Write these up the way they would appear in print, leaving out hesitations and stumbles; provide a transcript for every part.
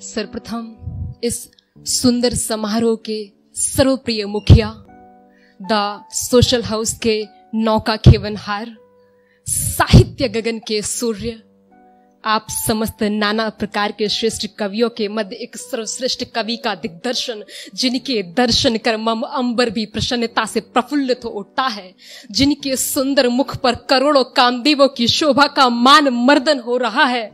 सर्वप्रथम इस सुंदर समारोह के सर्वप्रिय मुखिया, द सोशल हाउस के नौका खेवनहार, साहित्य गगन के सूर्य, आप समस्त नाना प्रकार के श्रेष्ठ कवियों के मध्य एक सर्वश्रेष्ठ कवि का दिग्दर्शन, जिनके दर्शन कर मम अंबर भी प्रसन्नता से प्रफुल्लित हो उठता है, जिनके सुंदर मुख पर करोड़ों कामदेवों की शोभा का मान मर्दन हो रहा है,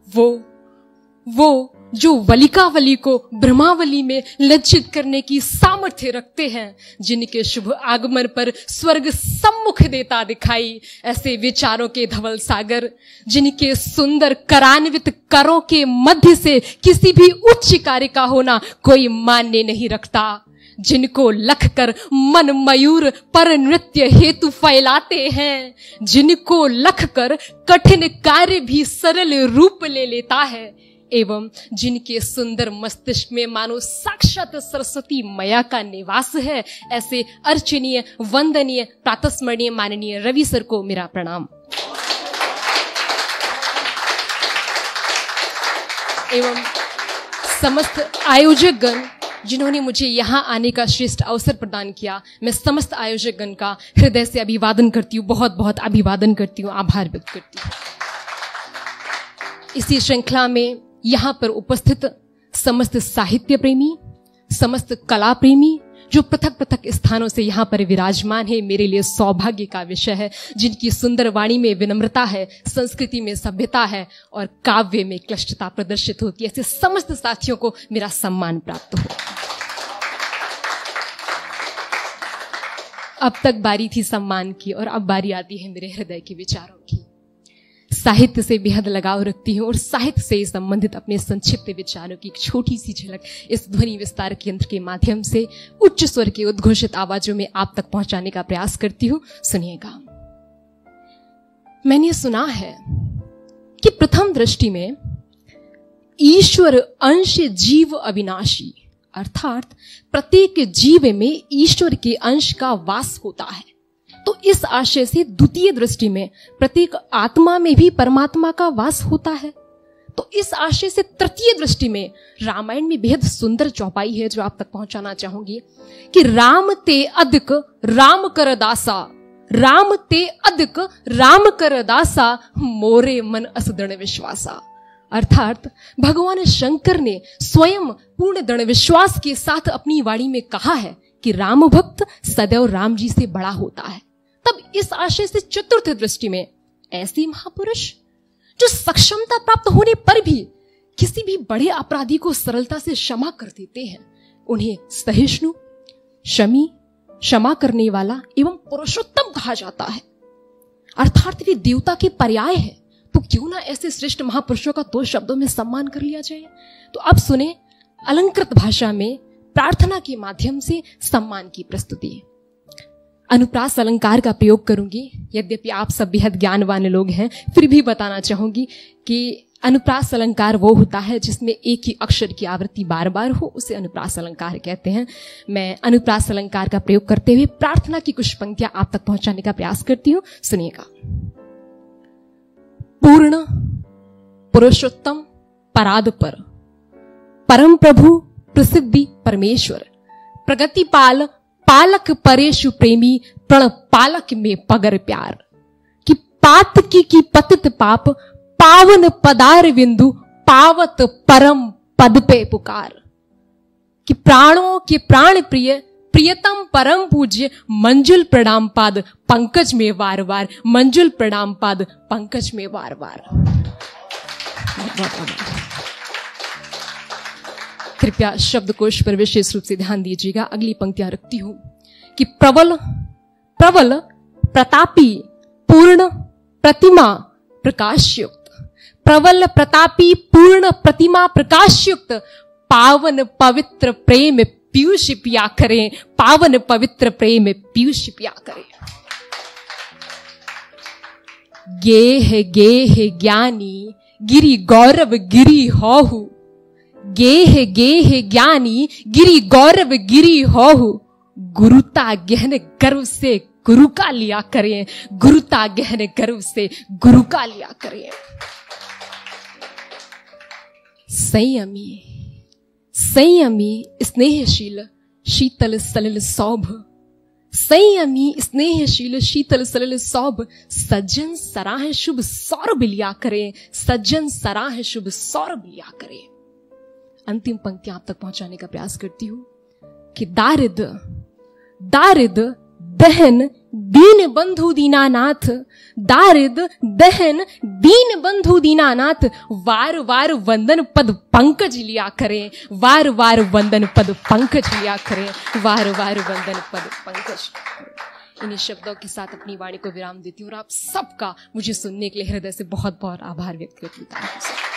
वो जो वलिकावली को ब्रह्मावली में लज्जित करने की सामर्थ्य रखते हैं, जिनके शुभ आगमन पर स्वर्ग सम्मुख देता दिखाई, ऐसे विचारों के धवल सागर, जिनके सुंदर करान्वित करों के मध्य से किसी भी उच्च कार्य का होना कोई मान्य नहीं रखता, जिनको लख कर मन मयूर पर नृत्य हेतु फैलाते हैं, जिनको लख कर कठिन कार्य भी सरल रूप ले लेता है, एवं जिनके सुंदर मस्तिष्क में मानो साक्षात सरस्वती मैया का निवास है, ऐसे अर्चनीय, वंदनीय, प्रातस्मरणीय माननीय रवि सर को मेरा प्रणाम। एवं समस्त आयोजकगण जिन्होंने मुझे यहाँ आने का श्रेष्ठ अवसर प्रदान किया, मैं समस्त आयोजकगण का हृदय से अभिवादन करती हूँ, बहुत बहुत अभिवादन करती हूँ, आभार व्यक्त करती हूँ। इसी श्रृंखला में यहाँ पर उपस्थित समस्त साहित्य प्रेमी, समस्त कला प्रेमी जो पृथक पृथक स्थानों से यहाँ पर विराजमान है, मेरे लिए सौभाग्य का विषय है, जिनकी सुंदर वाणी में विनम्रता है, संस्कृति में सभ्यता है और काव्य में क्लिष्टता प्रदर्शित होती है, ऐसे समस्त साथियों को मेरा सम्मान प्राप्त हो। अब तक बारी थी सम्मान की और अब बारी आती है मेरे हृदय के विचारों की। साहित्य से बेहद लगाव रखती हूँ और साहित्य से संबंधित अपने संक्षिप्त विचारों की एक छोटी सी झलक इस ध्वनि विस्तार यंत्र के माध्यम से उच्च स्वर के उद्घोषित आवाजों में आप तक पहुंचाने का प्रयास करती हूँ। सुनिएगा। मैंने सुना है कि प्रथम दृष्टि में ईश्वर अंश जीव अविनाशी, अर्थात प्रत्येक जीव में ईश्वर के अंश का वास होता है, तो इस आशय से द्वितीय दृष्टि में प्रत्येक आत्मा में भी परमात्मा का वास होता है। तो इस आशय से तृतीय दृष्टि में रामायण में बेहद सुंदर चौपाई है जो आप तक पहुंचाना चाहूंगी कि राम ते अधिक राम कर दासा, राम ते अधिक राम कर दासा, मोरे मन अस दृढ़ विश्वासा। अर्थात भगवान शंकर ने स्वयं पूर्ण दृढ़ विश्वास के साथ अपनी वाणी में कहा है कि राम भक्त सदैव राम जी से बड़ा होता है। तब इस आशय से चतुर्थ दृष्टि में ऐसे महापुरुष जो सक्षमता प्राप्त होने पर भी किसी भी बड़े अपराधी को सरलता से क्षमा कर देते हैं, उन्हें सहिष्णु, शमी, क्षमा करने वाला एवं पुरुषोत्तम कहा जाता है। अर्थात वे देवता के पर्याय है, तो क्यों ना ऐसे श्रेष्ठ महापुरुषों का दो शब्दों में सम्मान कर लिया जाए। तो अब सुने अलंकृत भाषा में प्रार्थना के माध्यम से सम्मान की प्रस्तुति। अनुप्रास अलंकार का प्रयोग करूंगी, यद्यपि आप सब बेहद ज्ञानवान लोग हैं, फिर भी बताना चाहूंगी कि अनुप्रास अलंकार वो होता है जिसमें एक ही अक्षर की आवृत्ति बार बार हो, उसे अनुप्रास अलंकार कहते हैं। मैं अनुप्रास अलंकार का प्रयोग करते हुए प्रार्थना की कुछ पंक्तियां आप तक पहुंचाने का प्रयास करती हूं। सुनिएगा। पूर्ण पुरुषोत्तम परादपर, परम प्रभु प्रसिद्धि परमेश्वर, प्रगतिपाल पालक परेशु प्रेमी, प्रण पालक में पगर प्यार, कि पात की पतित पाप, पावन पदार बिंदु, पावत परम पद पे पुकार, कि प्राणों के प्राण प्रिय, प्रियतम परम पूज्य, मंजुल प्रणाम पाद पंकज में वार वार, मंजुल प्रणाम पाद पंकज में वार वार। कृपया शब्दकोश पर विशेष रूप से ध्यान दीजिएगा। अगली पंक्तियां रखती हूं कि प्रबल प्रबल प्रतापी पूर्ण प्रतिमा प्रकाशयुक्त, प्रबल प्रतापी पूर्ण प्रतिमा प्रकाशयुक्त, पावन पवित्र प्रेम पीयूष पिया करें, पावन पवित्र प्रेम पीयूष पिया करें। गेह ज्ञानी गिरि गौरव गिरि होहु, गेह ज्ञानी गिरि गौरव गिरि होहु, गुरुता गहन गर्व से गुरु का लिया करें, गुरुता गहन गर्व से गुरु का लिया करें। संयमी, संयमी स्नेहशील शीतल सलिल सौभ, संयमी स्नेहशील शीतल सलिल सौभ, सज्जन सराह शुभ सौरभ लिया करे, सज्जन सराह शुभ सौरभ लिया करे। अंतिम पंक्ति आप तक पहुंचाने का प्रयास करती हूं कि दारिद दारिद दहन दीन बंधु दीनानाथ, दारिद दहन दीन बंधु दीनानाथ, वार वार वंदन पद पंकज लिया करें, वार वार वंदन पद पंकज लिया करें, वार वार वंदन पद पंकज। इन्हीं शब्दों के साथ अपनी वाणी को विराम देती हूँ और आप सबका मुझे सुनने के लिए हृदय से बहुत बहुत आभार व्यक्त करती हूँ।